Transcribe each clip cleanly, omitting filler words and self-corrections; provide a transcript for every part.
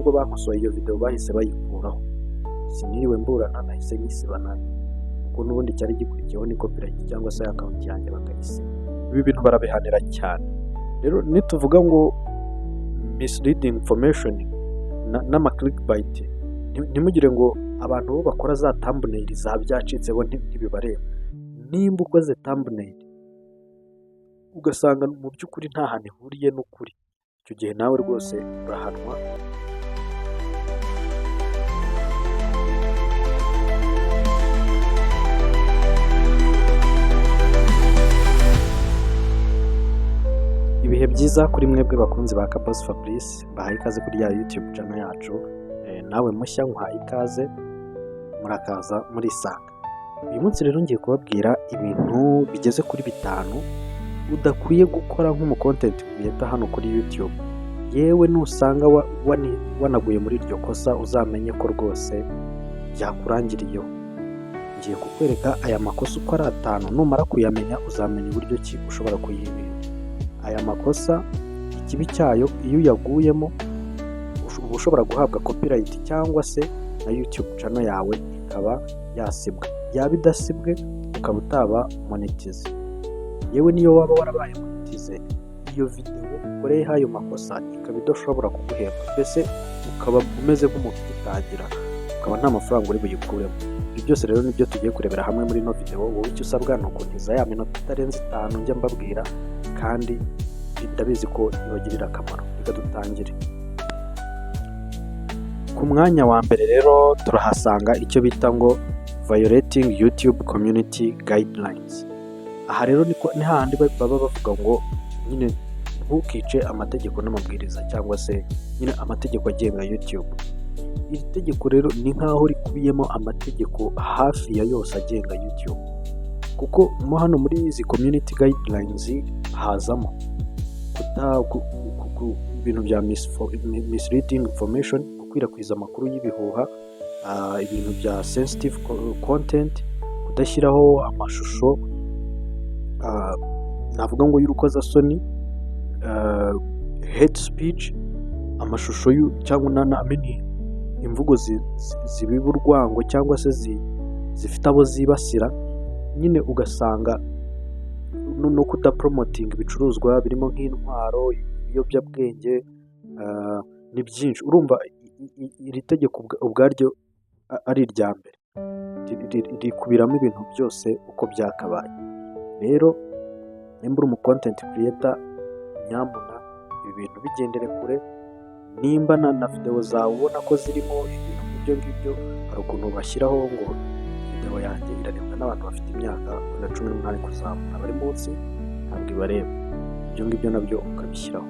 ubwo bakosoye iyo video bahise bayikuraho, siniriwe mburana nahise nyisibana kuko n'ubundi cyari gikurikiyeho ni copyright cyangwa se account yanjye bakayisiba. Ibi bintu barabihanira cyane. Rero nituvuga ngo misleading information n'ama clickbait, ntimugire ngo abantu bo bakora za thumbnail za byacitse bo ntibibareba. Nimba ukoze thumbnail ugasanga mu by'ukuri nta hantu ihuriye n'ukuri, icyo gihe nawe rwose urahanwa. Ibihe byiza kuri mwebwe bakunzi ba Kaposi Fabrice, bahaye ikaze kuri ya YouTube channel yacu. Nawe mushya nkwaye ikaze, murakaza murisanga. Uyu munsi rero ngiye kubabwira ibintu bigeze kuri 5 udakwiye gukora nk'umu content creator hano kuri YouTube. Yewe nusanga wanaguye muri iryo kosa uzamenye ko rwose byakurangiriyeho. Ngiye kukwereka aya makosa uko ari 5, numara kuyamenya uzamenya uburyo ki ushobora kuyirinda. Aya makosa ikibi cyayo iyo uyaguyemo ushobora guhabwa copyright cyangwa se na YouTube channel yawe ikaba yasibwa. Yaba idasibwe ukaba utaba monetize. Yewe niyo waba warabaye monetize, iyo video ukoreyeho ayo makosa ikaba idashobora kuguhemba, mbese ukaba umeze nk'umuntu ugitangira, ukaba nta mafaranga uri buyikuremo. Ibi byose rero nibyo tugiye kurebera hamwe muri ino video. Wowe icyo usabwa ni ukuntiza ya minota itarenze 5 njya mbabwira, kandi ndabizi ko ibagirira akamaro. Reka dutangire. Ku mwanya wa mbere rero turahasanga icyo bita ngo violating YouTube community guidelines. Aha rero ni hahandi baba bavuga ngo nyine ntukice amategeko n'amabwiriza cyangwa se nyine amategeko agenga YouTube. Iri tegeko rero ni nkaho rikubiyemo amategeko hafi ya yose agenga YouTube, kuko mo hano muri izi community guidelines hazamo ibintu bya misleading information, gukwirakwiza amakuru y'ibihuha, ibintu bya sensitive content, kudashyiraho amashusho navuga ngo y'urukozasoni, hate speech, amashusho cyangwa imvugo zibiba urwango cyangwa se zifite abo zibasira. Nyine ugasanga no kudapromoting ibicuruzwa birimo nk'intwaro, ibiyobyabwenge, ni byinshi. Urumva iri tegeko ubwaryo ari irya mbere, rikubiramo ibintu byose uko byakabaye. Rero nimba uri umu content creator, nyamuna ibi bintu bigendere kure. Nimba na video zawe ubona ko zirimo ibintu nk'ibyo ngibyo, hari ukuntu bashyiraho ngo video yanjye irarebwa n'abantu bafite imyaka 18 kuzamura, abari munsi ntabwo ibareba. Ibyo ngibyo nabyo ukabishyiraho.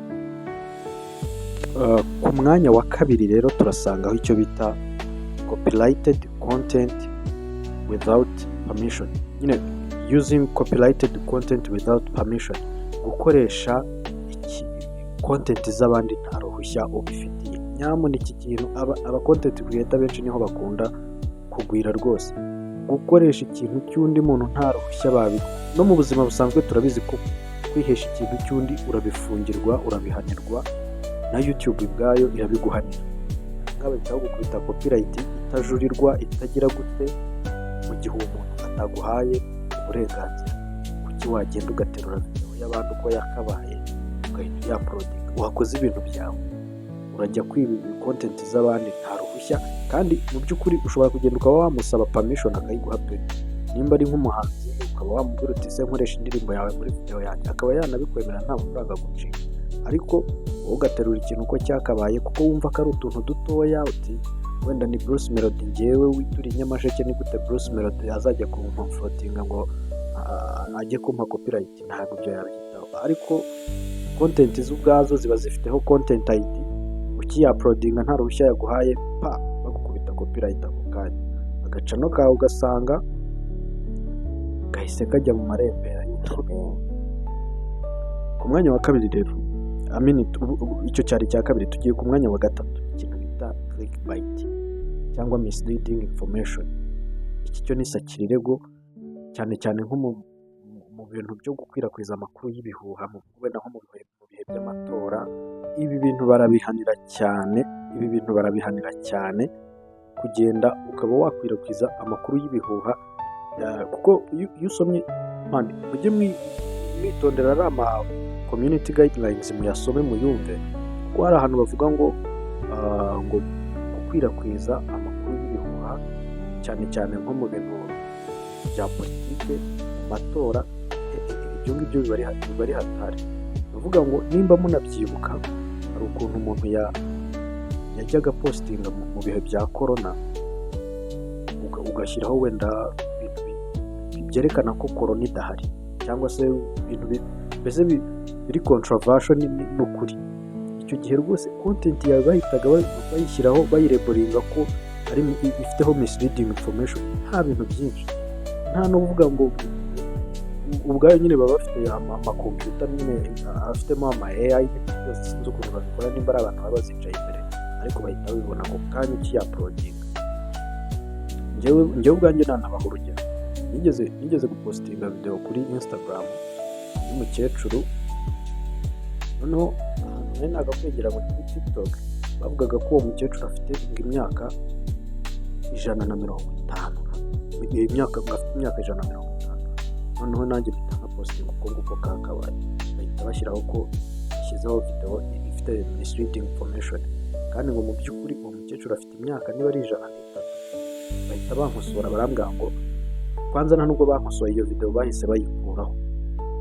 Ku mwanya wa kabiri rero turasangaho icyo bita copyrighted content without permission. Nyine using copyrighted content without permission, gukoresha content z'abandi nta ruhushya ubifitiye. Nyamuna iki kintu aba content creator benshi niho bakunda kugwira rwose, gukoresha ikintu cy'undi muntu nta ruhushya babi. No mu buzima busanzwe turabizi ko kwihesha ikintu cy'undi urabifungirwa, urabihanirwa, na YouTube ubwayo irabiguhanira. Nk'abahita gukubita copyright itajurirwa, itagira gute, mu gihe umuntu ataguhaye uburenganzira. Kuki wagenda ugaterura video y'abantu uko yakabaye ugahita uyaploading? Wakoze ibintu byawe, urajya kwiba content z'abandi nta ruhushya, kandi mu by'ukuri ushobora kugenda ukaba wamusaba permission akayiguha pe. Nimba ari nk'umuhanzi ukaba wamubwira uti se nkoresha indirimbo yawe muri video yanjye, akaba yanabikwemera nta mafaranga guciye. Ariko wowe ugaterura ikintu uko cyakabaye kuko wumva ko ari utuntu dutoya, uti wenda ni Bruce Melody, njyewe wituriye Nyamasheke, ni gute Bruce Melody azajya kumfloatinga ngo ajye kumpa copyright? Ntabwo byo yabyitaho. Ariko content z'ubwazo ziba zifiteho content ID, ukiyaplodinga nta ruhushya yaguhaye bagukubita copyright ako kanya. Agacano kawe ugasanga gahise kajya mu marembera. Ku mwanya wa kabiri rero, icyo cyari cya kabiri, tugiye ku mwanya wa gatatu, ikintu bita clickbait cyangwa misleading information. Iki cyo ni sakirirego cyane cyane nko mu bintu byo gukwirakwiza amakuru y'ibihuha, wenda nko mu bihe by'amatora. Ibi bintu barabihanira cyane ibi bintu barabihanira cyane, kugenda ukaba wakwirakwiza amakuru y'ibihuha, kuko iyo usomye mujye mwitondera ari ama community guidelines, muyasome muyumve, kuko hari ahantu bavuga ngo gukwirakwiza amakuru y'ibihuha cyane cyane nko mu bintu bya politike, mu matora, ibyo ngibyo biba ari hatari. Bavuga ngo nimba munabyibuka, hari ukuntu umuntu yajyaga postinga mu bihe bya corona, ugashyiraho wenda ibintu byerekana ko corona idahari, cyangwa se ibintu mbese biri controversial n'ukuri. Icyo gihe rwose content yawe bahitaga bayishyiraho, bayireboringa ko ari ifiteho misleading information, nta bintu byinshi, nta n'uvuga ngo ubwayo nyine baba bafite amakompiyuta nyine afitemo ama AI byose, sinzi ukuntu babikora, nimba ari abantu baba bazicaye imbere, ariko bahita babibona ako kanya ukiyaporodinga. Njyewe ubwanjye nanabaha urugero, nigeze gupostinga video kuri Instagram y'umukecuru, noneho ahantu nari nagakwegera ngo kuri TikTok bavugaga ko uwo mukecuru afite imyaka 150, imyaka 150. Noneho nanjye mpita nka postinga uko nguko kakabaye, bahita bashyiraho ko yashyizeho video ifite misleading information, kandi ngo mu by'ukuri uwo mukecuru afite imyaka niba ari 103. Bahita bankosora barambwira ngo kwanza nta nubwo bankosoye iyo video, bahise bayikuraho,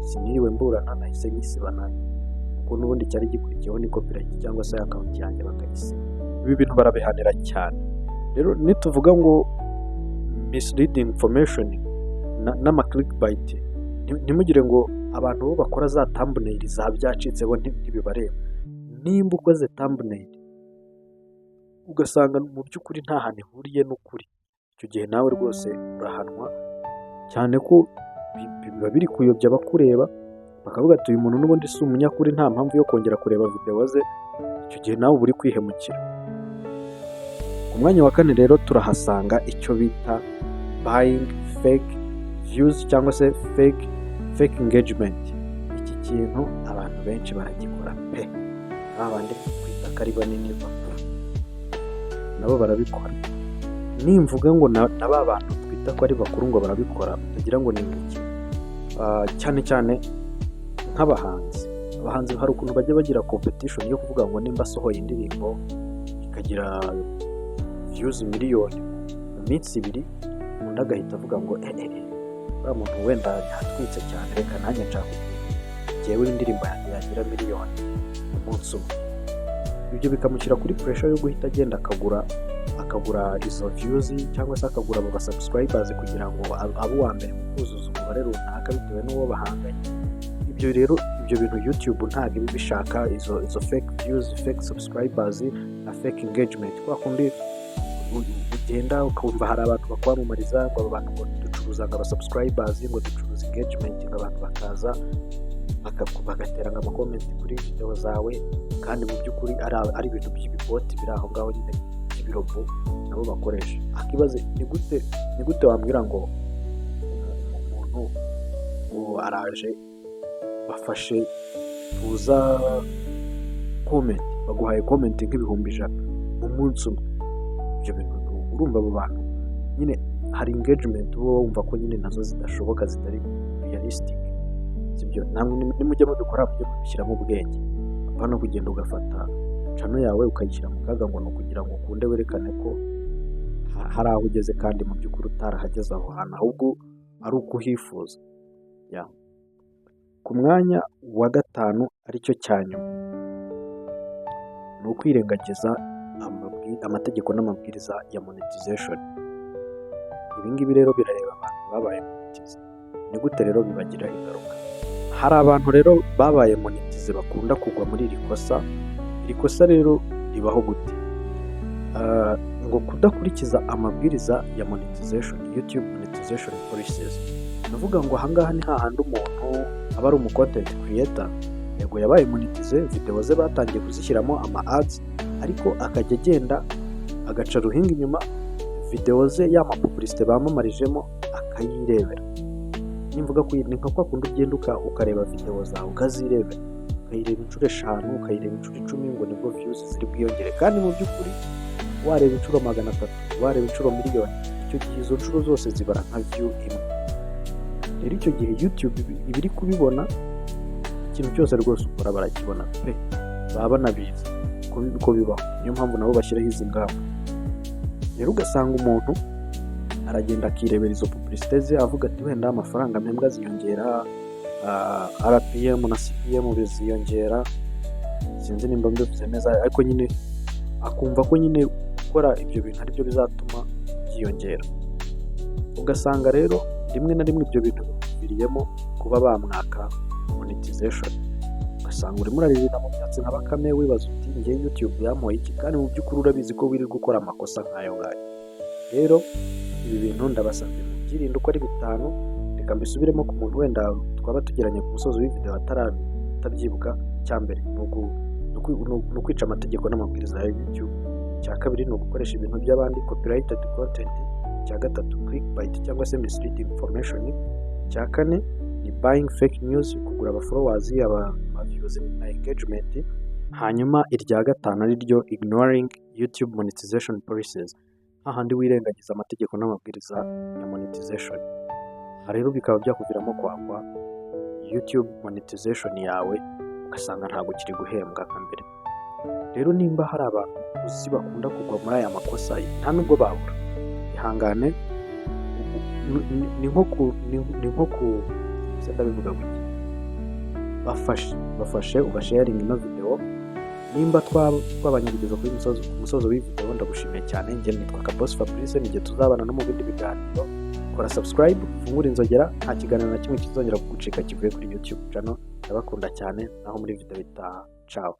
siniriwe mburana, nahise nyisiba nanjye, kuko n'ubundi cyari gikurikiyeho ni copyright cyangwa se account yanjye bakayisiba. Ibi bintu barabihanira cyane. Rero nituvuga ngo misleading information n'ama clickbait, ntimugire ngo abantu bo bakora za thumbnail za byacitse bo ntibibareba. Nimba ukoze thumbnail ugasanga mu by'ukuri nta hantu ihuriye n'ukuri, icyo gihe nawe rwose urahanwa, cyane ko biba biri kuyobya abakureba, bakavuga ati uyu muntu n'ubundi si umunyakuri, nta mpamvu yo kongera kureba video ze. Icyo gihe nawe uri kwihemukira. Ku mwanya wa 4 rero turahasanga icyo bita buying fake views cyangwa se fake engagement. Iki kintu abantu benshi baragikora pe, abandi kwita ko ari banini bakuru nabo barabikora. Nimvuga ngo naba bantu twita ko ari bakuru ngo barabikora, utagira ngo ni iki. Cyane cyane nk'abahanzi hari ukuntu bajya bagira competition yo kuvuga ngo nimba asohoye indirimbo ikagira views miliyoni mu minsi 2, umuntu agahita avuga ngo uriya muntu wenda yatwitse cyane, reka nanjye nshaka njyewe indirimbo yanjye yagira miliyoni mu munsi umwe. Ibyo bikamushyira kuri pressure yo guhita agenda akagura izo views cyangwa se akagura abo subscribers kugira ngo abe uwa mbere mu kuzuza umubare runaka bitewe n'uwo bahanganye. Ibyo rero ibyo bintu YouTube ntabwo ibi bishaka izo fake views, fake subscribers na fake engagement. Kwa kundi ugenda ukumva hari abantu bakwamamariza ngo abo bantu ngo ducuruza ngo subscribers, ngo ducuruza engagement, ngo abantu bakaza bagatera ama comment kuri video zawe, kandi mu by'ukuri ari ibintu by'ibiboti biri aho ngaho nyine ibirobo nabo bakoresha. Akibaze ni gute wambwira ngo umuntu ngo araje bafashe tuza comment, baguhaye comment nk'ibihumbi 100 mu munsi umwe. Ibyo bintu urumva abo bantu nyine hari engagement uba wumva ko nyine nazo zidashoboka, zitari realistic. Sibyo, namwe nimujya mubikora mujye mubishyiramo ubwenge, apana kugenda ugafata channel yawe ukayishyira mu kaga ngo no kugira ngo ukunde werekane ko hari aho ugeze, kandi mu by'ukuri utarahageze aho hantu, ahubwo ari uko uhifuza. Ku mwanya wa 5 aricyo cyanyuma, ni ukwirengagiza amategeko n'amabwiriza ya monetization. Ibi ngibi rero birareba abantu babaye monetize. Ni gute rero bibagiraho ingaruka? Hari abantu rero babaye monetize bakunda kugwa muri iri kosa. Iri kosa rero ribaho gute? Ngo kudakurikiza amabwiriza ya monetization, YouTube monetization policies. Navuga ngo ahangaha ni hahandi umuntu aba ari umu content creator, yego yabaye monetize, video ze batangiye kuzishyiramo ama ads, ariko akajya agenda agaca ruhinga inyuma video ze y'ama publicité bamamarijemo akayirebera. Nimvuga ko ni nka kwa kundi ugenda ukareba video zawe ukazirebera, ukayireba inshuro 5 ukayireba inshuro 10 ngo nibwo views ziri bwiyongere, kandi mu by'ukuri wareba inshuro 300 wareba inshuro miliyoni, icyo gihe izo nshuro zose zibara nka view imwe. Rero icyo gihe YouTube iba iri kubibona, ikintu cyose rwose ukora barakibona pe, baba banabizi ko bibaho, niyo mpamvu nabo bashyiraho izi ngamba. Rero ugasanga umuntu aragenda akirebera izo publicité ze avuga ati wenda amafaranga mpembwa ziyongera, RPM na CPM biziyongera, sinzi nimba mbivuze neza, ariko nyine akumva ko nyine gukora ibyo bintu aribyo bizatuma byiyongera. Ugasanga rero rimwe na rimwe ibyo bintu biriyemo kuba bamwaka monetization. Ugasanga urimo urarira mu byatsi nka Bakame wibaza uti njye YouTube yamuhaye iki, kandi mu by'ukuri urabizi ko wiri gukora amakosa nk'ayo ngayo. Rero ibi bintu ndabasabye mubyirinde uko ari 5. Reka mbisubiremo ku muntu wenda twaba tugeranye ku musozo w'video atabyibuka. Cyambere ni ukwica amategeko n'amabwiriza ya YouTube. Cya kabiri ni ugukoresha ibintu by'abandi, copyrighted content. Cya gatatu clickbait cyangwa se misleading information. Cya kane ni buying fake news, kugura aba followers, aba views na engagement. Hanyuma irya gatanu ari ryo ignoring YouTube monetization policies, ahandi wirengagiza amategeko n'amabwiriza ya monetization. Rero bikaba byakuviramo kwakwa YouTube monetization yawe, ugasanga ntabwo kiri guhembwa nka mbere. Rero nimba hari abantu uzi bakunda kugwa muri aya makosa, nta nubwo babura, ihangane. Ni nko ku ndabivuga gutya, bafashe ugasharing ino video. Nimba twabanyarugeza kuri umusozo w'ivideo, ndagushimiye cyane. Njye nitwa Kaboss Fabrice, nige tuzabana no mu bindi biganiro. Kora subscribe, fungura inzogera, nta kiganiro na kimwe kizongera kugucika kivuye kuri YouTube channel. Ndabakunda cyane, naho muri video bitaha. Ciao.